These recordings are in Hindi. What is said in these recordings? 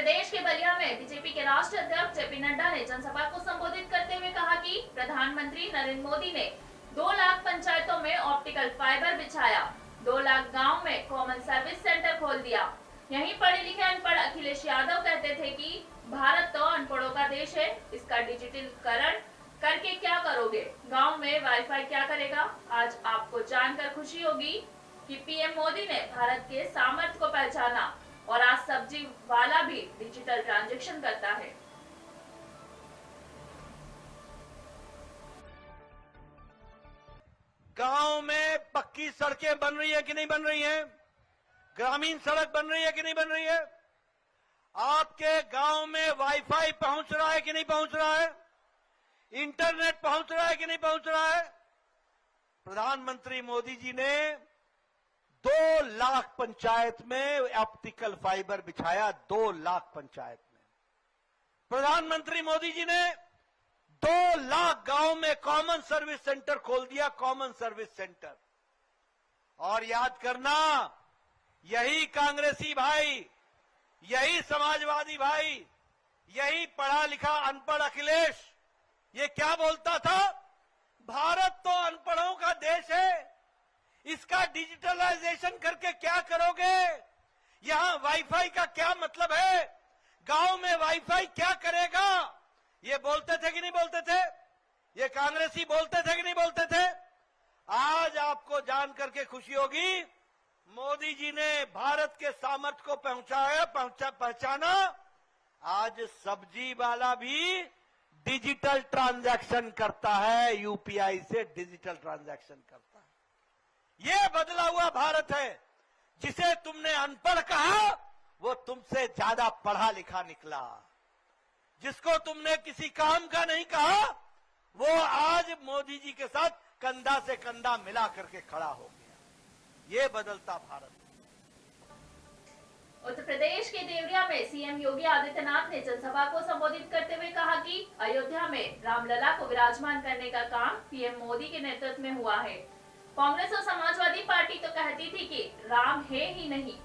प्रदेश के बलिया में बीजेपी के राष्ट्रीय अध्यक्ष जेपी नड्डा ने जनसभा को संबोधित करते हुए कहा कि प्रधानमंत्री नरेंद्र मोदी ने 2 लाख पंचायतों में ऑप्टिकल फाइबर बिछाया, 2 लाख गाँव में कॉमन सर्विस सेंटर खोल दिया। यहीं पढ़े लिखे अनपढ़ अखिलेश यादव कहते थे कि भारत तो अनपढ़ों का देश है, इसका डिजिटलीकरण करके क्या करोगे, गांव में वाईफाई क्या करेगा। आज आपको जानकर खुशी होगी कि पीएम मोदी ने भारत के सामर्थ्य को पहचाना और आज सब्जी वाला भी डिजिटल ट्रांजैक्शन करता है। गांव में पक्की सड़कें बन रही है कि नहीं बन रही हैं? ग्रामीण सड़क बन रही है कि नहीं बन रही है? आपके गांव में वाईफाई पहुंच रहा है कि नहीं पहुंच रहा है? इंटरनेट पहुंच रहा है कि नहीं पहुंच रहा है? प्रधानमंत्री मोदी जी ने 2 लाख पंचायत में ऑप्टिकल फाइबर बिछाया। 2 लाख पंचायत में प्रधानमंत्री मोदी जी ने 2 लाख गांव में कॉमन सर्विस सेंटर खोल दिया। Common service centre. और याद करना, यही कांग्रेसी भाई, यही समाजवादी भाई, यही पढ़ा लिखा अनपढ़ अखिलेश ये क्या बोलता था? भारत तो अनपढ़ों का देश है, इसका डिजिटलाइजेशन करके क्या करोगे? यहां वाईफाई का क्या मतलब है? गांव में वाईफाई क्या करेगा? ये बोलते थे कि नहीं बोलते थे? ये कांग्रेसी बोलते थे कि नहीं बोलते थे? आज आपको जान करके खुशी होगी, मोदी जी ने भारत के सामर्थ्य को पहचाना। आज सब्जी वाला भी डिजिटल ट्रांजैक्शन करता है, यूपीआई से डिजिटल ट्रांजैक्शन करता है। ये बदला हुआ भारत है। जिसे तुमने अनपढ़ कहा वो तुमसे ज्यादा पढ़ा लिखा निकला। जिसको तुमने किसी काम का नहीं कहा वो आज मोदी जी के साथ कंधा से कंधा मिला करके खड़ा हो गया। ये बदलता भारत। उत्तर प्रदेश के देवरिया में सीएम योगी आदित्यनाथ ने जनसभा को संबोधित करते हुए कहा कि अयोध्या में रामलला को विराजमान करने का काम पीएम मोदी के नेतृत्व में हुआ है। कांग्रेस और समाजवादी पार्टी तो कहती थी कि राम है ही नहीं।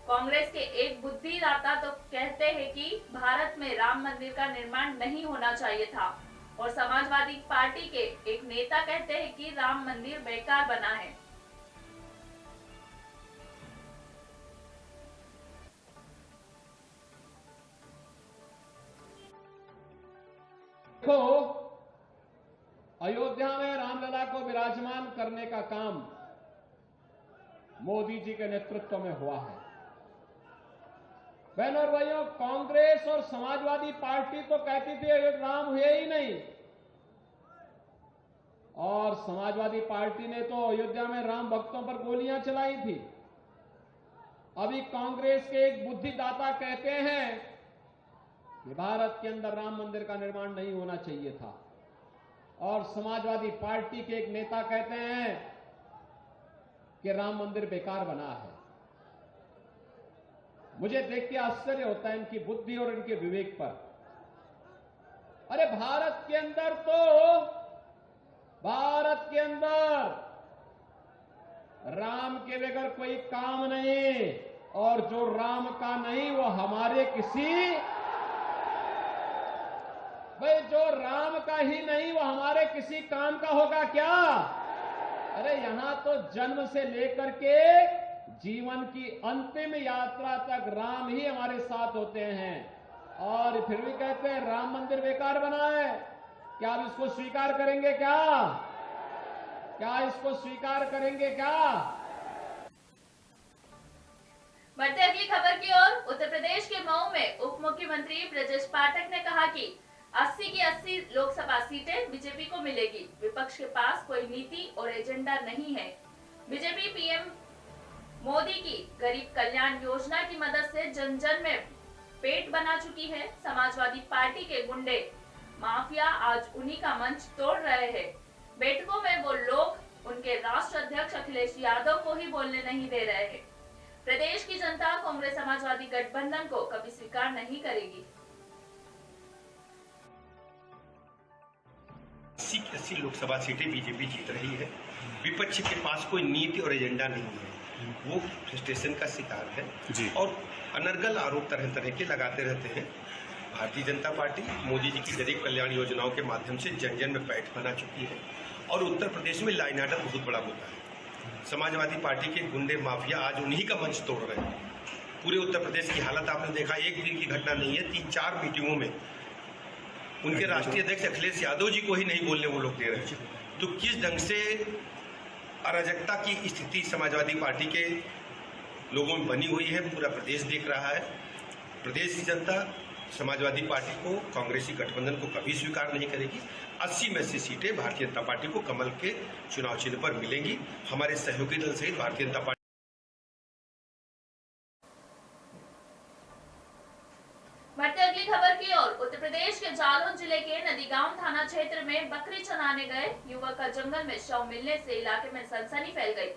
कांग्रेस के एक बुद्धिदाता तो कहते हैं कि भारत में राम मंदिर का निर्माण नहीं होना चाहिए था और समाजवादी पार्टी के एक नेता कहते हैं कि राम मंदिर बेकार बना है। देखो, अयोध्या में रामलला को विराजमान करने का काम मोदी जी के नेतृत्व में हुआ है। बहनों और भाइयों, कांग्रेस और समाजवादी पार्टी तो कहती थी राम हुए ही नहीं, और समाजवादी पार्टी ने तो अयोध्या में राम भक्तों पर गोलियां चलाई थी। अभी कांग्रेस के एक बुद्धिदाता कहते हैं कि भारत के अंदर राम मंदिर का निर्माण नहीं होना चाहिए था, और समाजवादी पार्टी के एक नेता कहते हैं कि राम मंदिर बेकार बना है। मुझे देख के आश्चर्य होता है इनकी बुद्धि और इनके विवेक पर। अरे भारत के अंदर राम के बगैर कोई काम नहीं, और जो राम का नहीं वो हमारे जो राम का ही नहीं वो हमारे किसी काम का होगा क्या? अरे यहां तो जन्म से लेकर के जीवन की अंतिम यात्रा तक राम ही हमारे साथ होते हैं, और फिर भी कहते हैं राम मंदिर बेकार बना है। क्या आप इसको स्वीकार करेंगे? क्या इसको स्वीकार करेंगे क्या? बढ़ते अगली खबर की ओर। उत्तर प्रदेश के मऊ में उप मुख्यमंत्री ब्रजेश पाठक ने कहा कि 80 की 80 लोकसभा सीटें बीजेपी को मिलेगी। विपक्ष के पास कोई नीति और एजेंडा नहीं है। बीजेपी पीएम मोदी की गरीब कल्याण योजना की मदद से जन जन में पेट बना चुकी है। समाजवादी पार्टी के गुंडे माफिया आज उन्हीं का मंच तोड़ रहे हैं। बैठकों में वो लोग उनके राष्ट्रीय अध्यक्ष अखिलेश यादव को ही बोलने नहीं दे रहे हैं। प्रदेश की जनता कांग्रेस समाजवादी गठबंधन को कभी स्वीकार नहीं करेगी। 80 लोकसभा सीटें बीजेपी जीत रही है। विपक्ष के पास कोई नीति और एजेंडा नहीं है, वो फ्रस्ट्रेशन का शिकार है। और अनर्गल आरोप तरह तरह के लगाते रहते हैं। भारतीय जनता पार्टी मोदी जी की गरीब कल्याण योजनाओं के माध्यम से जन जन में पैठ बना चुकी है और उत्तर प्रदेश में लाइन आर्डर बहुत बड़ा मुद्दा है। समाजवादी पार्टी के गुंडे माफिया आज उन्हीं का मंच तोड़ रहे हैं। पूरे उत्तर प्रदेश की हालत आपने देखा, एक दिन की घटना नहीं है, 3-4 मीटिंगों में उनके राष्ट्रीय अध्यक्ष अखिलेश यादव जी को ही नहीं बोलने वो लोग दे रहे हैं। तो किस ढंग से अराजकता की स्थिति समाजवादी पार्टी के लोगों में बनी हुई है, पूरा प्रदेश देख रहा है। प्रदेश की जनता समाजवादी पार्टी को, कांग्रेसी गठबंधन को कभी स्वीकार नहीं करेगी। 80 में से सीटें भारतीय जनता पार्टी को कमल के चुनाव चिन्ह पर मिलेंगी। हमारे सहयोगी दल सहित भारतीय जनता पार्टी। बढ़ते अगली खबर की ओर। उत्तर प्रदेश के जालौन जिले के नदीगांव थाना क्षेत्र में बकरी चराने गए युवक का जंगल में शव मिलने से इलाके में सनसनी फैल गई।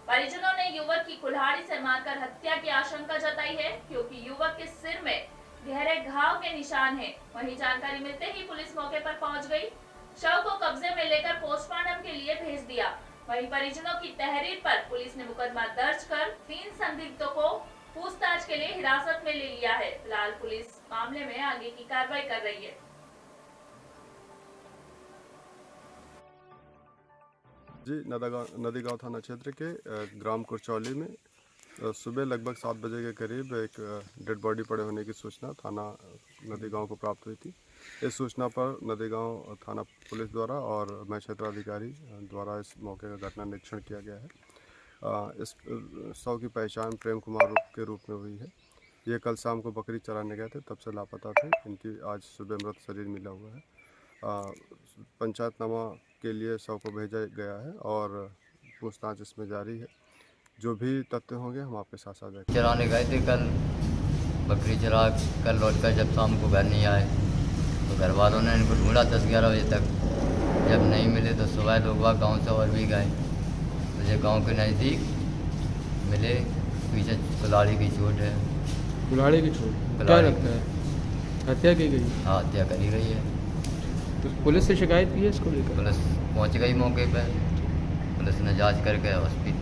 परिजनों ने युवक की कुल्हाड़ी से मारकर हत्या की आशंका जताई है, क्योंकि युवक के सिर में गहरे घाव के निशान हैं। वहीं जानकारी मिलते ही पुलिस मौके पर पहुंच गई। शव को कब्जे में लेकर पोस्टमार्टम के लिए भेज दिया। वहीं परिजनों की तहरीर पर पुलिस ने मुकदमा दर्ज कर 3 संदिग्धों को पूछताछ के लिए हिरासत में ले लिया है। फिलहाल पुलिस मामले में आगे की कार्रवाई कर रही है। जी, नदीगांव थाना क्षेत्र के ग्राम कुरचौली में सुबह लगभग 7 बजे के करीब एक डेड बॉडी पड़े होने की सूचना थाना नदीगांव को प्राप्त हुई थी। इस सूचना पर नदीगांव थाना पुलिस द्वारा और मैं क्षेत्राधिकारी द्वारा इस मौके का घटना निरीक्षण किया गया है। इस शव की पहचान प्रेम कुमार के रूप में हुई है। ये कल शाम को बकरी चराने गए थे, तब से लापता थे। इनकी आज सुबह मृत शरीर मिला हुआ है। पंचायतनामा के लिए शव को भेजा गया है और पूछताछ इसमें जारी है। जो भी तथ्य होंगे हम आपके साथ साझा करेंगे। चराने गए थे कल, बकरी चरा कर लौट कर जब शाम को घर नहीं आए तो घर वालों ने इनको ढूंढा 10-11 बजे तक। जब नहीं मिले तो सुबह लोग गाँव से और भी गए, मुझे गांव के नज़दीक मिले। पीछे कुल्हाड़ी की चोट है। कुल्हाड़ी की चोट क्या लगता है हत्या की गई? हाँ, हत्या करी गई है। तो पुलिस से शिकायत की है इसको लेकर? पुलिस पहुंच गई मौके पर। पुलिस ने जांच करके हॉस्पिटल